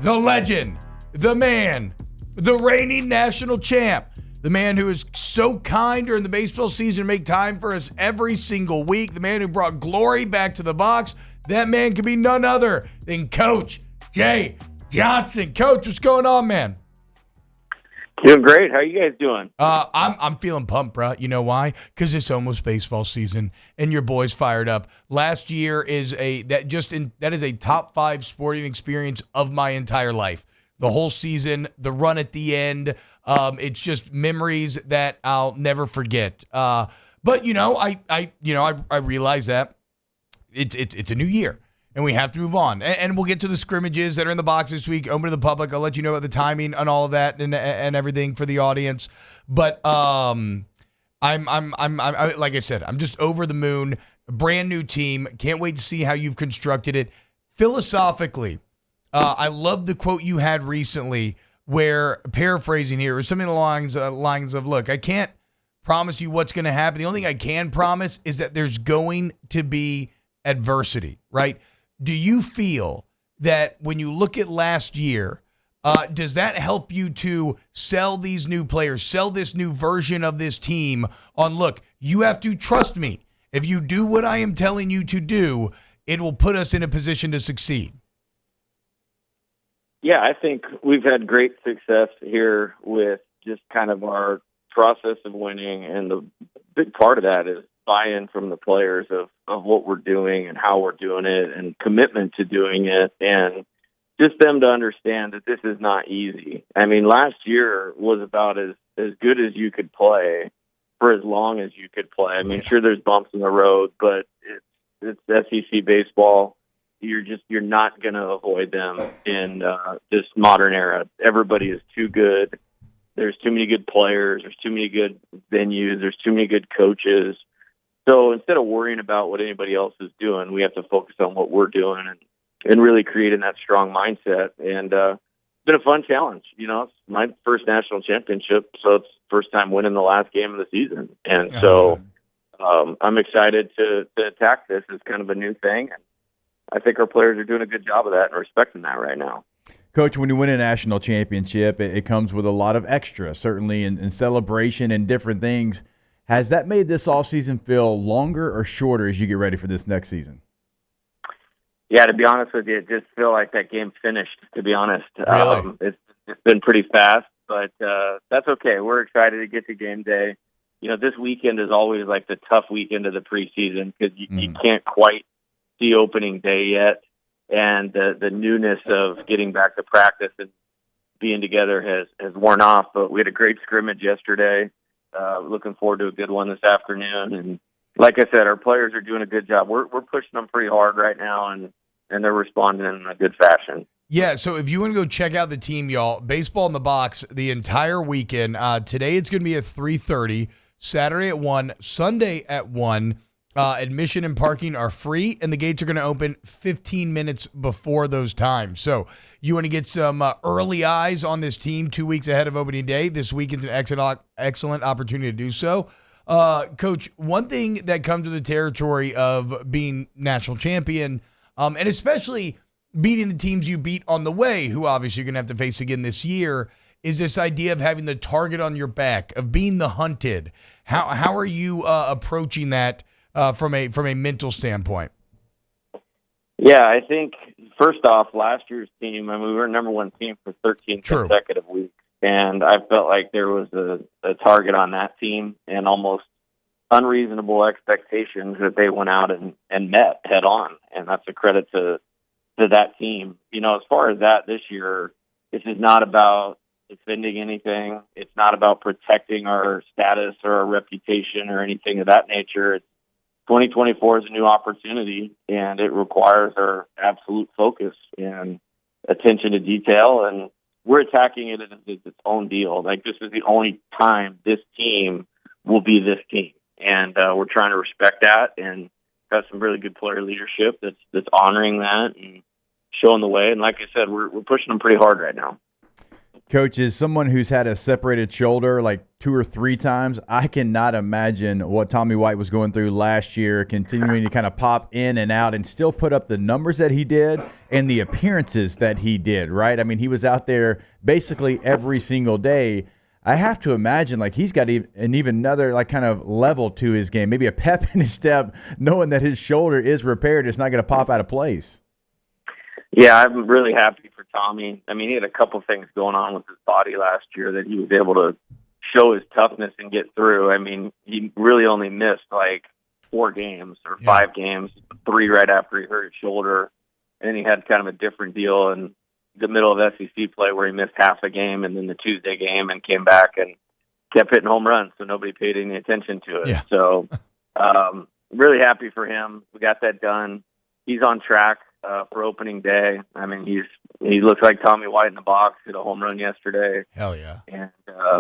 the legend, the man, the reigning national champ, the man who is so kind during the baseball season to make time for us every single week, the man who brought glory back to the box. That man could be none other than Coach Jay Johnson. Coach, what's going on, man? Doing great. How are you guys doing? I'm feeling pumped, bro. You know why? Because it's almost baseball season, and your boy's fired up. Last year that is a top 5 sporting experience of my entire life. The whole season, the run at the end, it's just memories that I'll never forget. But I realize that it's a new year. And we have to move on. And we'll get to the scrimmages that are in the box this week, open to the public. I'll let you know about the timing and all of that and everything for the audience. But I'm like I said, I'm just over the moon. A brand new team. Can't wait to see how you've constructed it. Philosophically, I love the quote you had recently where, paraphrasing here, or something along the lines of, look, I can't promise you what's going to happen. The only thing I can promise is that there's going to be adversity, right? Do you feel that when you look at last year, does that help you to sell these new players, sell this new version of this team on, look, you have to trust me. If you do what I am telling you to do, it will put us in a position to succeed? Yeah, I think we've had great success here with just kind of our process of winning, and the big part of that is buy-in from the players of what we're doing and how we're doing it and commitment to doing it, and just them to understand that this is not easy. I mean, last year was about as good as you could play for as long as you could play. I mean, sure, there's bumps in the road, but it's SEC baseball. You're not going to avoid them in this modern era. Everybody is too good. There's too many good players. There's too many good venues. There's too many good coaches. So instead of worrying about what anybody else is doing, we have to focus on what we're doing and really creating that strong mindset. And it's been a fun challenge. You know, it's my first national championship, so it's the first time winning the last game of the season. And so I'm excited to attack this as kind of a new thing. And I think our players are doing a good job of that and respecting that right now. Coach, when you win a national championship, it comes with a lot of extra, certainly in celebration and different things. Has that made this offseason feel longer or shorter as you get ready for this next season? Yeah, to be honest with you, it just feel like that game finished, to be honest. Really? It's been pretty fast, but that's okay. We're excited to get to game day. You know, this weekend is always like the tough weekend of the preseason because you can't quite see opening day yet. And the newness of getting back to practice and being together has worn off. But we had a great scrimmage yesterday. Looking forward to a good one this afternoon. And like I said, our players are doing a good job. We're pushing them pretty hard right now, and they're responding in a good fashion. Yeah, so if you want to go check out the team, y'all, Baseball in the Box the entire weekend. Today it's going to be at 3:30, Saturday at 1, Sunday at 1. Admission and parking are free, and the gates are going to open 15 minutes before those times. So you want to get some early eyes on this team 2 weeks ahead of opening day. This weekend's an excellent opportunity to do so. Coach, one thing that comes to the territory of being national champion, and especially beating the teams you beat on the way, who obviously you're going to have to face again this year, is this idea of having the target on your back, of being the hunted. How are you approaching that from a mental standpoint? Yeah, I think first off, last year's team, I mean, we were number one team for 13 consecutive weeks, and I felt like there was a target on that team and almost unreasonable expectations that they went out and met head on, and that's a credit to that team. You know, as far as that this year, this is not about defending anything. It's not about protecting our status or our reputation or anything of that nature. It's 2024 is a new opportunity, and it requires our absolute focus and attention to detail, and we're attacking it as its own deal. Like, this is the only time this team will be this team, and we're trying to respect that and have some really good player leadership that's honoring that and showing the way. And like I said, we're pushing them pretty hard right now. Coach, as someone who's had a separated shoulder like 2 or 3 times, I cannot imagine what Tommy White was going through last year, continuing to kind of pop in and out and still put up the numbers that he did and the appearances that he did, right? I mean, he was out there basically every single day. I have to imagine like he's got even another like kind of level to his game, maybe a pep in his step, knowing that his shoulder is repaired. It's not going to pop out of place. Yeah, I'm really happy for Tommy. I mean, he had a couple things going on with his body last year that he was able to show his toughness and get through. I mean, he really only missed like 4 games or 5 games, 3 right after he hurt his shoulder. And then he had kind of a different deal in the middle of SEC play where he missed half a game and then the Tuesday game and came back and kept hitting home runs, so nobody paid any attention to it. Yeah. So really happy for him. We got that done. He's on track for opening day. I mean, he looks like Tommy White in the box. Hit a home run yesterday. Hell yeah. And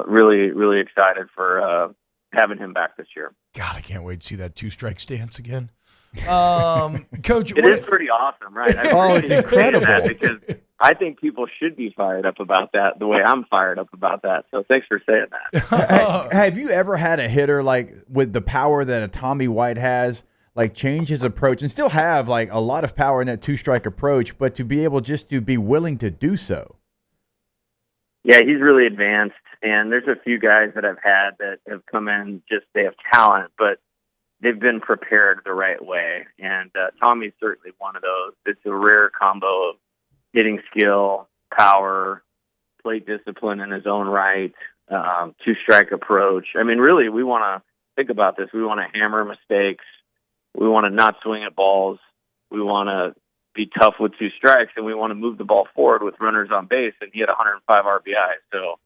really, really excited for having him back this year. God, I can't wait to see that 2-strike stance again. Coach, it is pretty awesome, right? It's incredible. Because I think people should be fired up about that the way I'm fired up about that. So thanks for saying that. Have you ever had a hitter like with the power that a Tommy White has, like change his approach and still have like a lot of power in that 2-strike approach, but to be able just to be willing to do so? Yeah, he's really advanced, and there's a few guys that I've had that have come in just they have talent, but they've been prepared the right way, and Tommy's certainly one of those. It's a rare combo of hitting skill, power, plate discipline in his own right, 2-strike approach. I mean, really, we want to think about this. We want to hammer mistakes. We want to not swing at balls. We want to be tough with 2 strikes, and we want to move the ball forward with runners on base, and he had 105 RBIs. So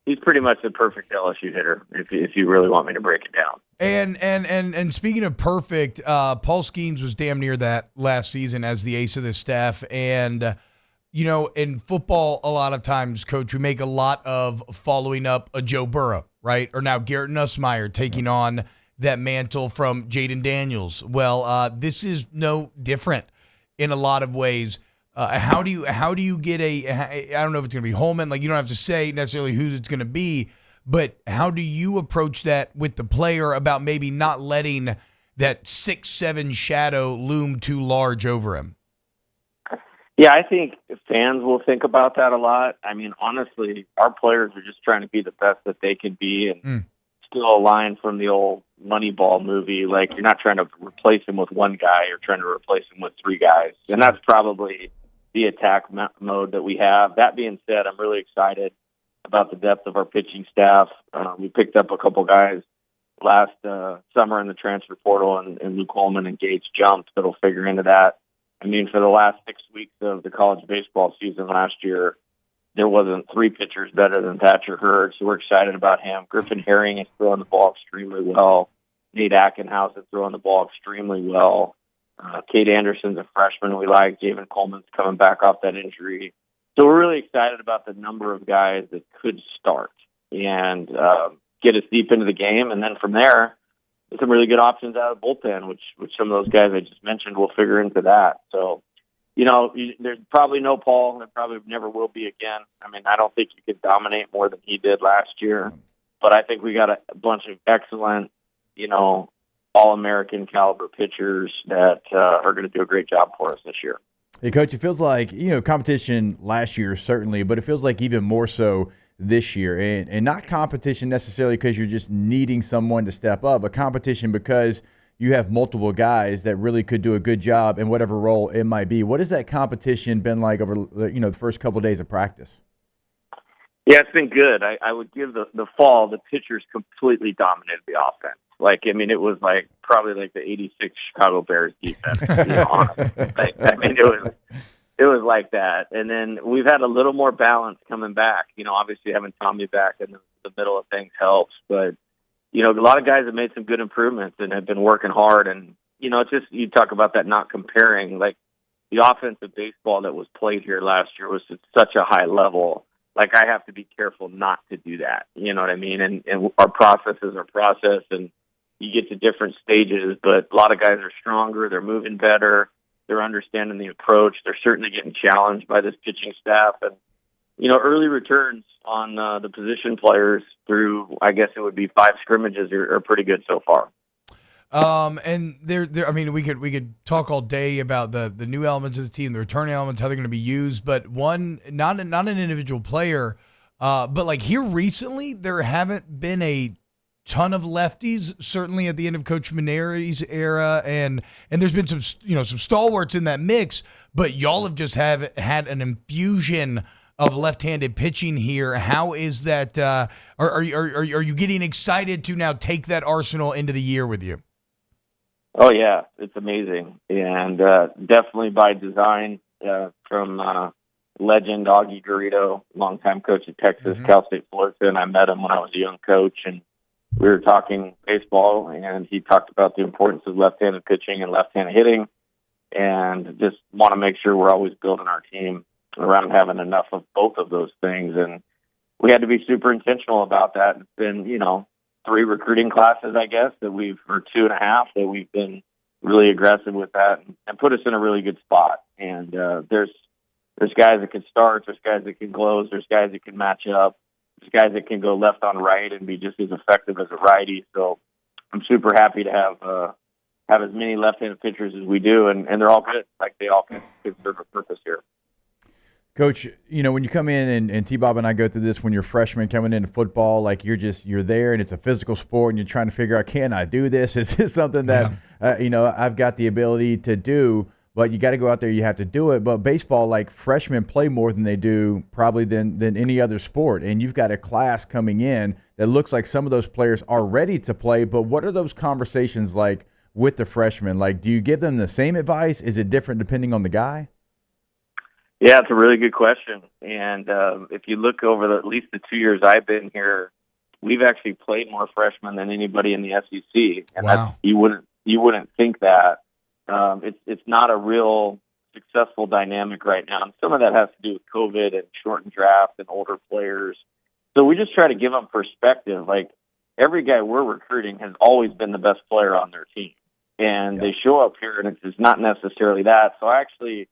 he's pretty much the perfect LSU hitter, if you really want me to break it down. And speaking of perfect, Paul Skeens was damn near that last season as the ace of the staff. And, you know, in football, a lot of times, Coach, we make a lot of following up a Joe Burrow, right? Or now Garrett Nussmeier taking on that mantle from Jaden Daniels. Well, this is no different in a lot of ways. How do you get I don't know if it's going to be Holman, like you don't have to say necessarily who it's going to be, but how do you approach that with the player about maybe not letting that 6'7" shadow loom too large over him? Yeah, I think fans will think about that a lot. I mean, honestly, our players are just trying to be the best that they can be, and still a line from the old Moneyball movie, like you're not trying to replace him with one guy, you're trying to replace him with 3 guys. And that's probably the attack mode that we have. That being said, I'm really excited about the depth of our pitching staff. We picked up a couple guys last summer in the transfer portal, and Luke Holman and Gates jumped that'll figure into that. I mean, for the last 6 weeks of the college baseball season last year, there wasn't 3 pitchers better than Thatcher Hurd, so we're excited about him. Griffin Herring is throwing the ball extremely well. Nate Ackenhouse is throwing the ball extremely well. Kate Anderson's a freshman we like. Javen Coleman's coming back off that injury. So we're really excited about the number of guys that could start and get us deep into the game. And then from there, there's some really good options out of the bullpen, which some of those guys I just mentioned will figure into that. So, you know, there's probably no Paul. There probably never will be again. I mean, I don't think you could dominate more than he did last year. But I think we got a bunch of excellent, you know, all-American caliber pitchers that are going to do a great job for us this year. Hey, Coach, it feels like, you know, competition last year certainly, but it feels like even more so this year. And not competition necessarily because you're just needing someone to step up, but competition because you have multiple guys that really could do a good job in whatever role it might be. What has that competition been like over, you know, the first couple of days of practice? Yeah, it's been good. I would give the fall, the pitchers completely dominated the offense. Like, I mean, it was like probably like the 86 Chicago Bears defense. You know, like, I mean, it was like that. And then we've had a little more balance coming back. You know, obviously having Tommy back in the middle of things helps. But, you know, a lot of guys have made some good improvements and have been working hard. And, you know, it's just, you talk about that not comparing. Like, the offensive baseball that was played here last year was at such a high level. Like, I have to be careful not to do that. You know what I mean? And our process is our process, and you get to different stages, but a lot of guys are stronger. They're moving better. They're understanding the approach. They're certainly getting challenged by this pitching staff. And early returns on the position players through, I guess it would be 5 scrimmages are pretty good so far. And there, I mean, we could talk all day about the new elements of the team, the return elements, how they're going to be used. But not an individual player, but like here recently, there haven't been a ton of lefties. Certainly at the end of Coach Maneri's era, and there's been some some stalwarts in that mix. But y'all have just had an infusion of left-handed pitching here. How is that? Are you getting excited to now take that arsenal into the year with you? Oh, yeah, it's amazing. And definitely by design from legend Augie Garrido, longtime coach at Texas, Cal State Fullerton. I met him when I was a young coach, and we were talking baseball, and he talked about the importance of left-handed pitching and left-handed hitting, and just want to make sure we're always building our team around having enough of both of those things. And we had to be super intentional about that. It's been, 3 recruiting classes, I guess, or 2.5 that we've been really aggressive with that and put us in a really good spot. And there's guys that can start, there's guys that can close, there's guys that can match up, there's guys that can go left on right and be just as effective as a righty. So I'm super happy to have as many left-handed pitchers as we do, and they're all good. Like, they all can serve a purpose here. Coach, when you come in and T-Bob and I go through this when you're a freshman coming into football, like you're there and it's a physical sport and you're trying to figure out, can I do this? Is this something that, I've got the ability to do, but you got to go out there, you have to do it. But baseball, like freshmen play more than they do probably than any other sport. And you've got a class coming in that looks like some of those players are ready to play. But what are those conversations like with the freshmen? Like, do you give them the same advice? Is it different depending on the guy? Yeah, it's a really good question. And if you look over at least the 2 years I've been here, we've actually played more freshmen than anybody in the SEC. And wow. You wouldn't think that. It's not a real successful dynamic right now. And some of that has to do with COVID and shortened draft and older players. So we just try to give them perspective. Like, every guy we're recruiting has always been the best player on their team. And they show up here, and it's not necessarily that. So I actually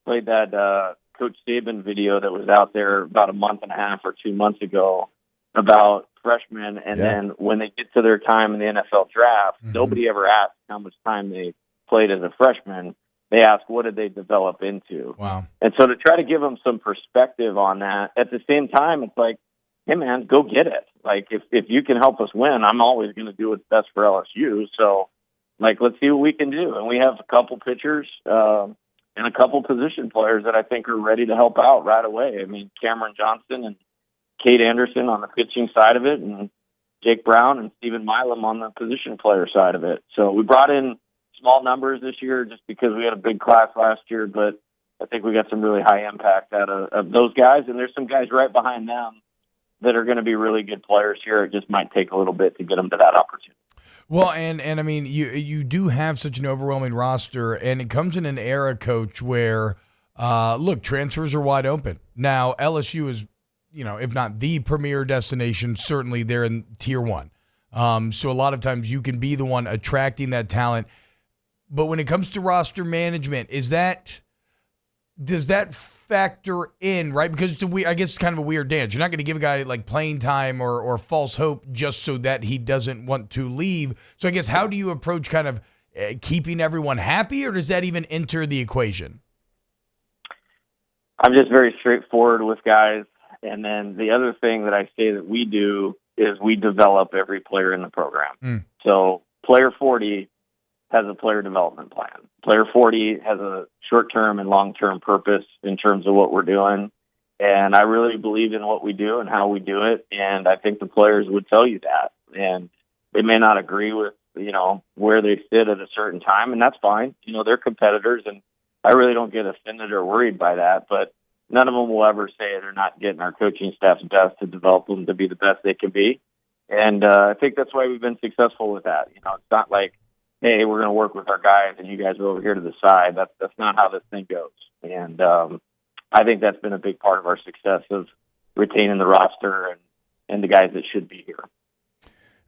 played that Coach Saban video that was out there about a month and a half or 2 months ago about freshmen, and then when they get to their time in the NFL draft, nobody ever asks how much time they played as a freshman. They ask, what did they develop into? Wow. And so to try to give them some perspective on that, at the same time, it's like, hey, man, go get it. Like, if you can help us win, I'm always going to do what's best for LSU. So, like, let's see what we can do. And we have a couple pitchers and a couple position players that I think are ready to help out right away. I mean, Cameron Johnson and Kate Anderson on the pitching side of it, and Jake Brown and Stephen Milam on the position player side of it. So we brought in small numbers this year just because we had a big class last year, but I think we got some really high impact out of those guys, and there's some guys right behind them that are going to be really good players here. It just might take a little bit to get them to that opportunity. Well, and I mean, you do have such an overwhelming roster, and it comes in an era, Coach, where, look, transfers are wide open. Now, LSU is, if not the premier destination, certainly they're in tier 1. So a lot of times you can be the one attracting that talent. But when it comes to roster management, does that factor in, right? Because I guess it's kind of a weird dance. You're not going to give a guy like playing time or false hope just so that he doesn't want to leave. So I guess how do you approach kind of keeping everyone happy, or does that even enter the equation? I'm just very straightforward with guys. And then the other thing that I say that we do is we develop every player in the program. So player 40 has a player development plan. Player 40 has a short-term and long-term purpose in terms of what we're doing. And I really believe in what we do and how we do it. And I think the players would tell you that. And they may not agree with, where they sit at a certain time, and that's fine. They're competitors, and I really don't get offended or worried by that. But none of them will ever say they're not getting our coaching staff's best to develop them to be the best they can be. And I think that's why we've been successful with that. It's not like, hey, we're going to work with our guys and you guys are over here to the side. That's not how this thing goes. And I think that's been a big part of our success of retaining the roster and the guys that should be here.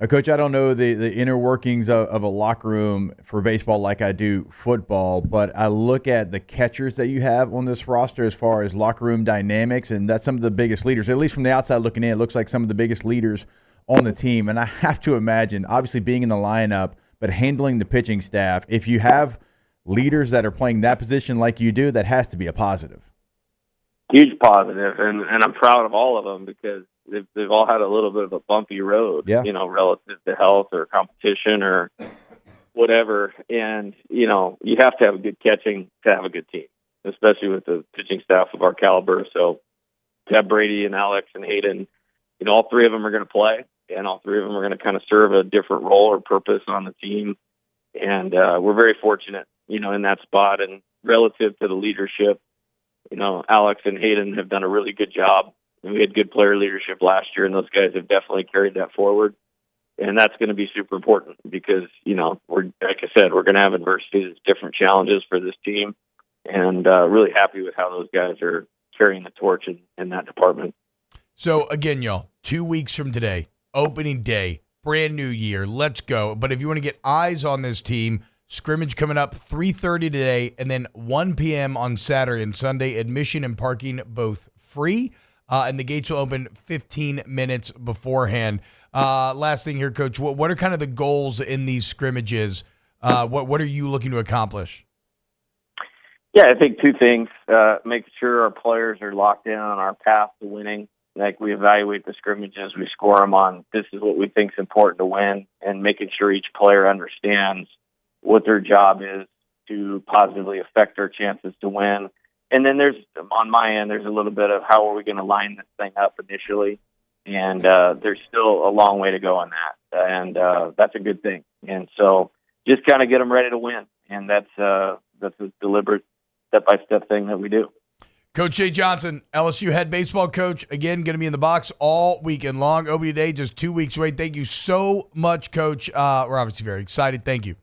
Coach, I don't know the inner workings of a locker room for baseball like I do football, but I look at the catchers that you have on this roster as far as locker room dynamics, and that's some of the biggest leaders. At least from the outside looking in, it looks like some of the biggest leaders on the team. And I have to imagine, obviously being in the lineup, but handling the pitching staff, if you have leaders that are playing that position like you do, that has to be a positive. Huge positive, and I'm proud of all of them because they've all had a little bit of a bumpy road, Yeah. Relative to health or competition or whatever. And, you have to have a good catching to have a good team, especially with the pitching staff of our caliber. So to have Brady and Alex and Hayden, all three of them are going to play, and all three of them are going to kind of serve a different role or purpose on the team. And we're very fortunate, in that spot. And relative to the leadership, Alex and Hayden have done a really good job. We had good player leadership last year, and those guys have definitely carried that forward. And that's going to be super important because, we're, like I said, we're going to have adversities, different challenges for this team, and really happy with how those guys are carrying the torch in that department. So, again, y'all, 2 weeks from today, opening day, brand new year, let's go. But if you want to get eyes on this team, scrimmage coming up 3:30 today, and then 1 p.m. on Saturday and Sunday, admission and parking both free. And the gates will open 15 minutes beforehand. Last thing here, Coach, what are kind of the goals in these scrimmages? What are you looking to accomplish? Yeah, I think two things. Making sure our players are locked in on our path to winning. Like we evaluate the scrimmages, we score them on this is what we think is important to win, and making sure each player understands what their job is to positively affect our chances to win. And then on my end, there's a little bit of how are we going to line this thing up initially. And there's still a long way to go on that. And that's a good thing. And so just kind of get them ready to win. And that's a deliberate step-by-step thing that we do. Coach Jay Johnson, LSU head baseball coach, again, going to be in the box all weekend long. Opening day, just 2 weeks away. Thank you so much, Coach. We're obviously very excited. Thank you.